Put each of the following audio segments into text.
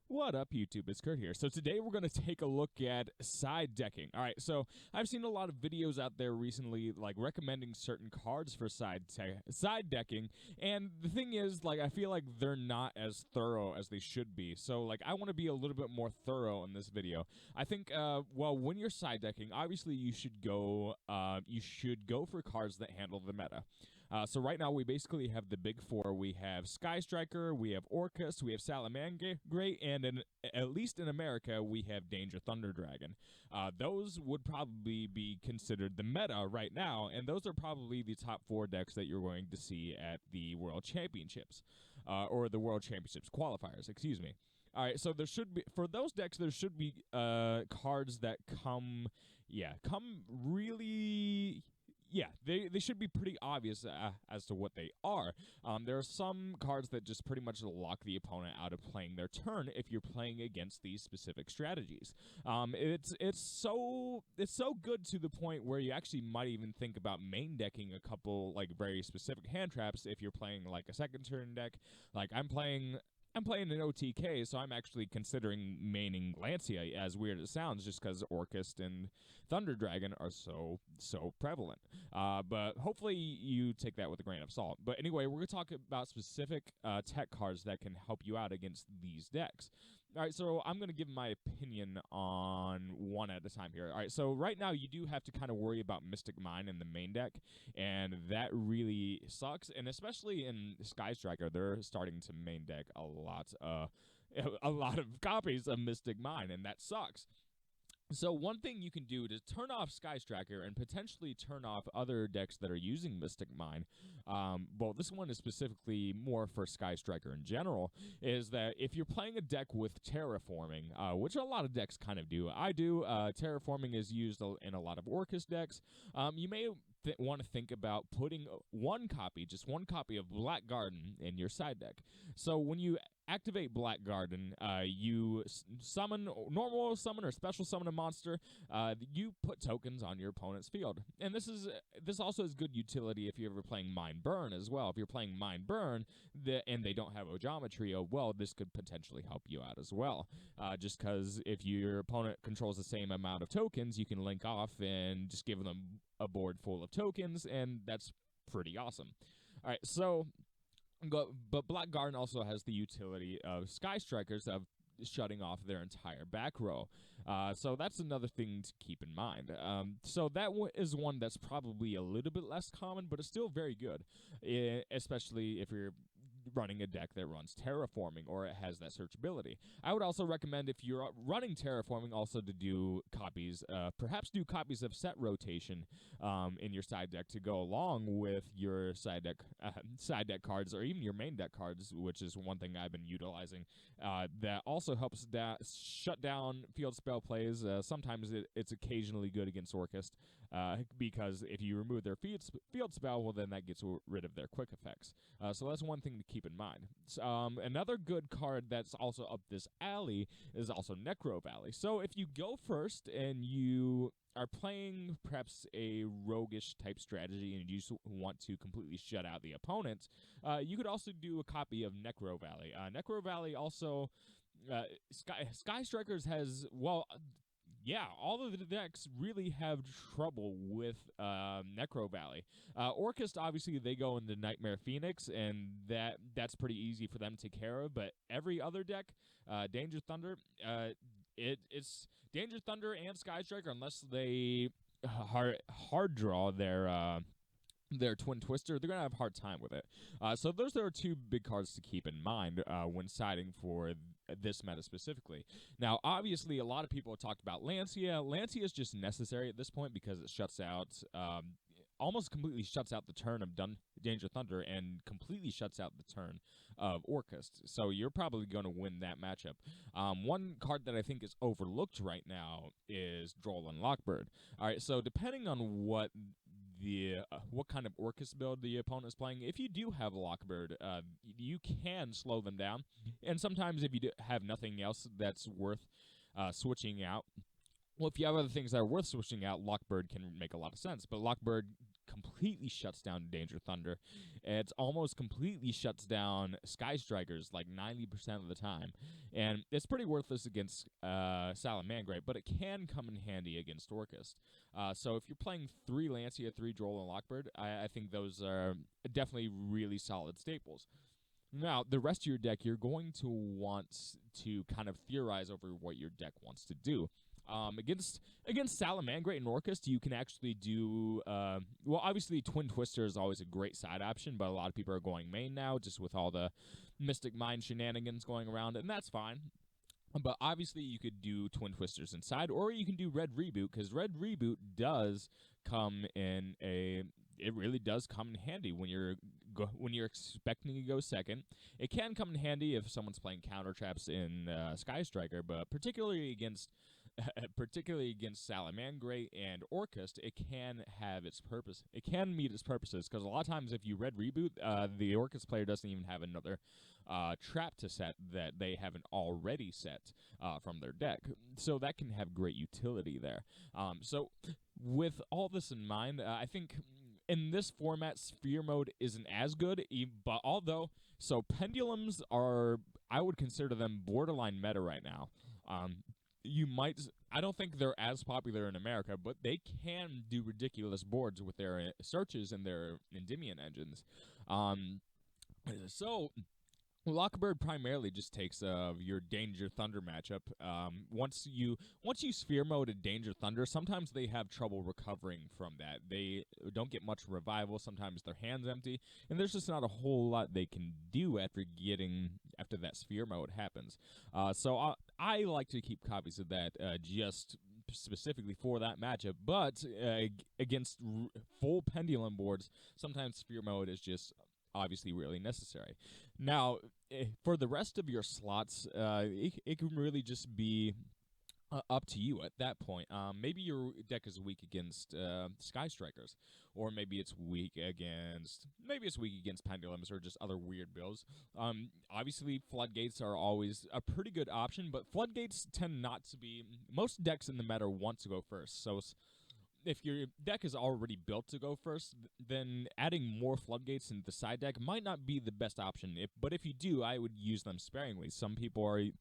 What up, YouTube? It's Kurt here. So today we're going to take a look at side decking. All right, so I've seen a lot of videos out there recently, like recommending certain cards for side decking, and the thing is, like, I feel like they're not as thorough as they should be. So, like, I want to be a little bit more thorough in this video. I think, well, when you're side decking, obviously you should go for cards that handle the meta. So right now we basically have the big four. We have Sky Striker, we have Orcust, we have Salamangreat, and at least in America, we have Danger Thunder Dragon. Those would probably be considered the meta right now, and those are probably the top four decks that you're going to see at the World Championships, or the World Championships qualifiers, excuse me. All right, so there should be, for those decks, there should be cards that come really, yeah, they should be pretty obvious as to what they are. There are some cards that just pretty much lock the opponent out of playing their turn if you're playing against these specific strategies. It's so good to the point where you actually might even think about main decking a couple like very specific hand traps if you're playing like a second turn deck. Like I'm playing an OTK, so I'm actually considering maining Lancia, as weird as it sounds, just because Orcust and Thunder Dragon are so prevalent. But hopefully you take that with a grain of salt. But anyway, we're going to talk about specific tech cards that can help you out against these decks. All right, so I'm going to give my opinion on one at a time here. All right, so right now you do have to kind of worry about Mystic Mine in the main deck, and that really sucks. And especially in Sky Striker, they're starting to main deck a lot of copies of Mystic Mine, and that sucks. So one thing you can do to turn off Sky Striker and potentially turn off other decks that are using Mystic Mine, well, this one is specifically more for Sky Striker in general, is that if you're playing a deck with Terraforming, which a lot of decks kind of do, I do, Terraforming is used in a lot of Orcust decks, you may want to think about putting just one copy of Black Garden in your side deck. So when you activate Black Garden, you normal summon or special summon a monster. You put tokens on your opponent's field, and this also has good utility if you're ever playing Mind Burn as well. If you're playing Mind Burn, and they don't have Ojama Trio, well, this could potentially help you out as well. Just because if your opponent controls the same amount of tokens, you can link off and just give them a board full of tokens, and that's pretty awesome. All right, so but Black Garden also has the utility of Sky Strikers of shutting off their entire back row. So that's another thing to keep in mind. So that is one that's probably a little bit less common, but it's still very good, especially if you're running a deck that runs Terraforming or it has that searchability. I would also recommend, if you're running Terraforming, also to do copies, perhaps do copies of Set Rotation in your side deck to go along with your side deck cards, or even your main deck cards, which is one thing I've been utilizing. That also helps shut down field spell plays. Sometimes it's occasionally good against Orcust, because if you remove their field spell, well, then that gets rid of their quick effects. So that's one thing to keep in mind. Another good card that's also up this alley is also Necro Valley. So if you go first and you are playing perhaps a roguish type strategy and you just want to completely shut out the opponent, you could also do a copy of Necro Valley. Necro Valley also, Sky Strikers has, well, yeah, all of the decks really have trouble with Necro Valley. Orcust, obviously, they go into Nightmare Phoenix, and that's pretty easy for them to take care of. But every other deck, Danger Thunder, it's Danger Thunder and Sky Striker, unless they hard draw their Twin Twister, they're going to have a hard time with it. So those are two big cards to keep in mind when siding for this meta specifically. Now, obviously, a lot of people have talked about Lancia. Lancia is just necessary at this point because it shuts out, almost completely shuts out the turn of Danger Thunder and completely shuts out the turn of Orcust. So you're probably going to win that matchup. One card that I think is overlooked right now is Droll Lockbird. All right, so depending on what kind of Orcust build the opponent is playing, if you do have a Lockbird, you can slow them down. And sometimes if you have nothing else that's worth switching out, well, if you have other things that are worth switching out, Lockbird can make a lot of sense. But Lockbird completely shuts down Danger Thunder. It's almost completely shuts down Sky Strikers like 90% of the time. And it's pretty worthless against Salamangreat, but it can come in handy against Orcust. So if you're playing 3 Lancia, 3 Droll, and Lockbird, I think those are definitely really solid staples. Now, the rest of your deck, you're going to want to kind of theorize over what your deck wants to do. Against Salamangreat and Orcust, you can actually do, well, obviously Twin Twister is always a great side option, but a lot of people are going main now, just with all the Mystic Mine shenanigans going around, and that's fine. But obviously you could do Twin Twisters inside, or you can do Red Reboot, because Red Reboot does come in a... It really does come in handy when you're expecting to go second. It can come in handy if someone's playing counter traps in Sky Striker, but particularly against Salamangreat and Orcust, it can have its purpose. It can meet its purposes, because a lot of times if you Red Reboot, the Orcust player doesn't even have another trap to set that they haven't already set from their deck. So that can have great utility there. So with all this in mind, I think in this format, Sphere Mode isn't as good, but so Pendulums are, I would consider them borderline meta right now. I don't think they're as popular in America, but they can do ridiculous boards with their searches and their Endymion engines. So Lockbird primarily just takes your Danger Thunder matchup. Once you Sphere Mode a Danger Thunder, sometimes they have trouble recovering from that. They don't get much revival. Sometimes their hand's empty, and there's just not a whole lot they can do after that Sphere Mode happens. So I like to keep copies of that just specifically for that matchup. But against full Pendulum boards, sometimes Sphere Mode is just obviously really necessary. Now, for the rest of your slots, it can really just be up to you at that point. Maybe your deck is weak against Sky Strikers, or maybe it's weak against Pendulums or just other weird builds. Obviously, Floodgates are always a pretty good option, but Floodgates tend not to be... Most decks in the meta want to go first, so if your deck is already built to go first, then adding more Floodgates into the side deck might not be the best option. But if you do, I would use them sparingly. Some people are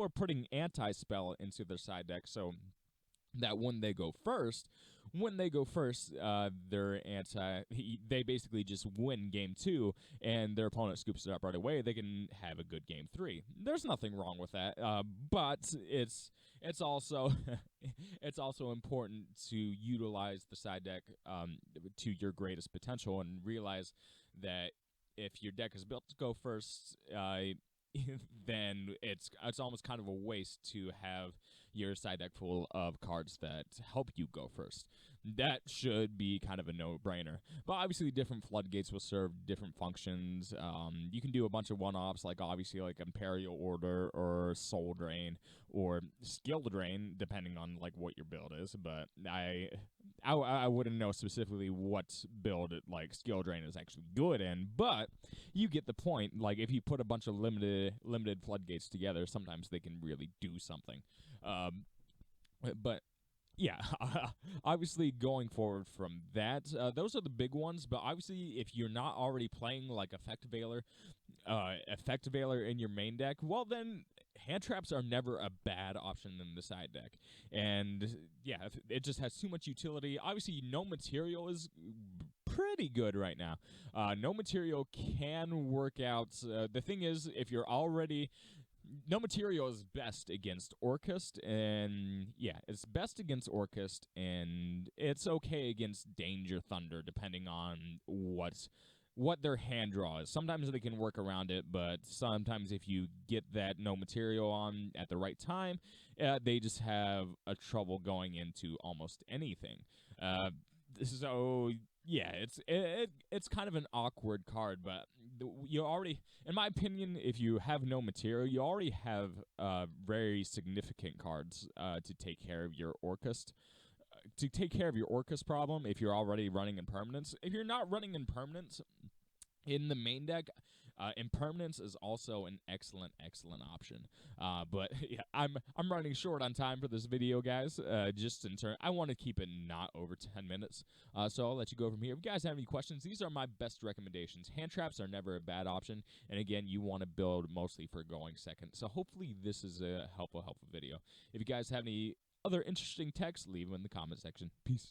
putting anti-spell into their side deck, so that when they go first, they basically just win game 2, and their opponent scoops it up right away. They can have a good game 3. There's nothing wrong with that, but it's also it's also important to utilize the side deck to your greatest potential, and realize that if your deck is built to go first, then it's almost kind of a waste to have your side deck full of cards that help you go first. That should be kind of a no-brainer. But obviously, different Floodgates will serve different functions. You can do a bunch of one-offs, like obviously like Imperial Order or Soul Drain or Skill Drain, depending on like what your build is. But I wouldn't know specifically what build like Skill Drain is actually good in, but you get the point. Like if you put a bunch of limited Floodgates together, sometimes they can really do something. But yeah, obviously going forward from that, those are the big ones. But obviously, if you're not already playing like Effect Veiler in your main deck, well then hand traps are never a bad option in the side deck. And yeah, it just has too much utility. Obviously, no material is pretty good right now. No material can work out. The thing is, if you're already... No material is best against Orcust, and yeah, it's best against Orcust, and it's okay against Danger Thunder, depending on what their hand draw is. Sometimes they can work around it, but sometimes if you get that no material on at the right time, they just have a trouble going into almost anything. So yeah, it's kind of an awkward card, but you already, in my opinion, if you have no material, you already have very significant cards to take care of your Orcust. To take care of your Orcust problem, if you're already running Impermanence. If you're not running Impermanence in the main deck, Impermanence is also an excellent option. But yeah, I'm running short on time for this video, guys. Just in turn, I want to keep it not over 10 minutes. So I'll let you go from here. If you guys have any questions, these are my best recommendations. Hand traps are never a bad option, and again, you want to build mostly for going second. So hopefully this is a helpful video. If you guys have any other interesting texts, leave them in the comment section. Peace.